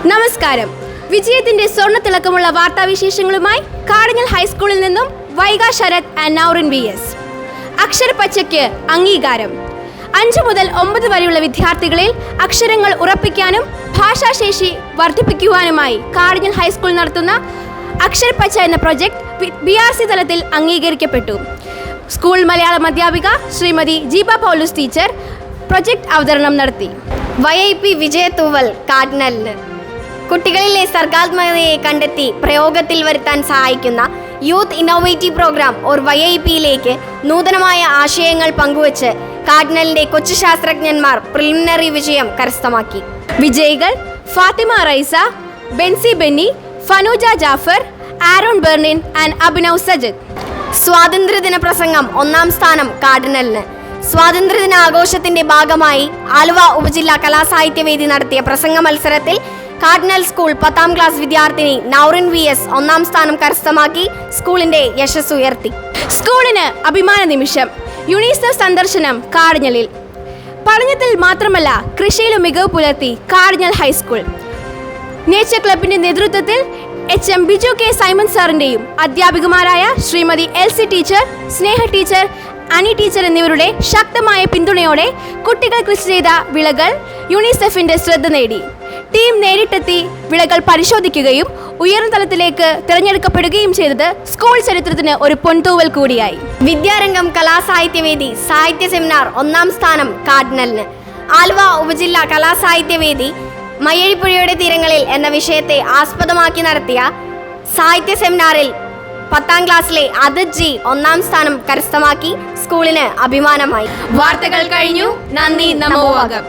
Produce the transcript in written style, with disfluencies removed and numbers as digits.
നമസ്കാരം. വിജയത്തിന്റെ സ്വർണ്ണത്തിളക്കമുള്ള വാർത്താവിശേഷങ്ങളുമായി കാടിഞ്ഞൽ ഹൈസ്കൂളിൽ നിന്നും വൈഗ ശരത് ആൻഡ് നൗറിൻ VS. അക്ഷരപ്പച്ചയ്ക്ക് അംഗീകാരം. 5 മുതൽ 9 വരെയുള്ള വിദ്യാർത്ഥികളിൽ അക്ഷരങ്ങൾ ഉറപ്പിക്കാനും ഭാഷാശേഷി വർദ്ധിപ്പിക്കുവാനുമായി കാടിഞ്ഞൽ ഹൈസ്കൂൾ നടത്തുന്ന അക്ഷരപ്പച്ച എന്ന പ്രൊജക്ട് BRC തലത്തിൽ അംഗീകരിക്കപ്പെട്ടു. സ്കൂൾ മലയാളം അധ്യാപിക ശ്രീമതി ജീബ പൗലൂസ് ടീച്ചർ പ്രൊജക്ട് അവതരണം നടത്തി. YIP വിജയത്തൂവൽ കാടിഞ്ഞലിന് കുട്ടികളിലെ സർഗാത്മകതയെ കണ്ടെത്തി പ്രയോഗത്തിൽ വരുത്താൻ സഹായിക്കുന്ന യൂത്ത് ഇന്നോവേറ്റീവ് പ്രോഗ്രാം YIPയിലേക്ക് നൂതനമായ ആശയങ്ങൾ പങ്കുവച്ച് കാടിഞ്ഞലിന്റെ കൊച്ചു ശാസ്ത്രജ്ഞന്മാർ പ്രിലിമിനറി വിജയം കരസ്ഥമാക്കി. വിജയികൾ ഫാത്തിമ റൈസ, ബെൻസി ബെന്നി, ഫനൂജ ജാഫർ, ആരോൺ ബെർണിൻ ആൻഡ് അഭിനവ് സജദ്. സ്വാതന്ത്ര്യദിന പ്രസംഗം 1ാം സ്ഥാനം കാടിഞ്ഞലിന്. സ്വാതന്ത്ര്യദിന ആഘോഷത്തിന്റെ ഭാഗമായി ആലുവ ഉപജില്ലാ കലാസാഹിത്യവേദി നടത്തിയ പ്രസംഗ മത്സരത്തിൽ കാടിഞ്ഞൽ സ്കൂൾ 10ാം ക്ലാസ് വിദ്യാർത്ഥിനി നൗറിൻ VS 1ാം സ്ഥാനം കരസ്ഥമാക്കി സ്കൂളിന്റെ യശസ് ഉയർത്തി. സ്കൂളിന് അഭിമാന നിമിഷം. യുണിസെഫ് സന്ദർശനം കാടിഞ്ഞലിൽ. പഠനത്തിൽ മാത്രമല്ല കൃഷിയിലും മികവ് പുലർത്തി കാടിഞ്ഞൽ ഹൈസ്കൂൾ. നേച്ചർ ക്ലബിന്റെ നേതൃത്വത്തിൽ HM ബിജു K സൈമൺ സാറിന്റെയും അധ്യാപികമാരായ Shrimati LC teacher, Sneha teacher, Ani teacher എന്നിവരുടെ ശക്തമായ പിന്തുണയോടെ കുട്ടികൾ കൃഷി ചെയ്ത വിളകൾ യുണിസെഫിന്റെ ശ്രദ്ധ നേടി. ടീം നേരിട്ടെത്തി വിളകൾ പരിശോധിക്കുകയും ഉയർന്ന തലത്തിലേക്ക് തിരഞ്ഞെടുക്കപ്പെടുകയും ചെയ്തത് സ്കൂൾ ചരിത്രത്തിന് ഒരു പൊൻതൂവൽ കൂടിയായി. വിദ്യാരംഗം കലാസാഹിത്യവേദി സാഹിത്യ സെമിനാർ 1ാം സ്ഥാനം കാടിഞ്ഞലിന്. ആലുവ ഉപജില്ലാ കലാസാഹിത്യവേദി മയ്യഴിപ്പുഴയുടെ തീരങ്ങളിൽ എന്ന വിഷയത്തെ ആസ്പദമാക്കി നടത്തിയ സാഹിത്യ സെമിനാറിൽ 10ാം ക്ലാസ്സിലെ അദിത് G 1ാം സ്ഥാനം കരസ്ഥമാക്കി സ്കൂളിന് അഭിമാനമായി. വാർത്തകൾ കഴിഞ്ഞു. നന്ദി. നമോവാകം.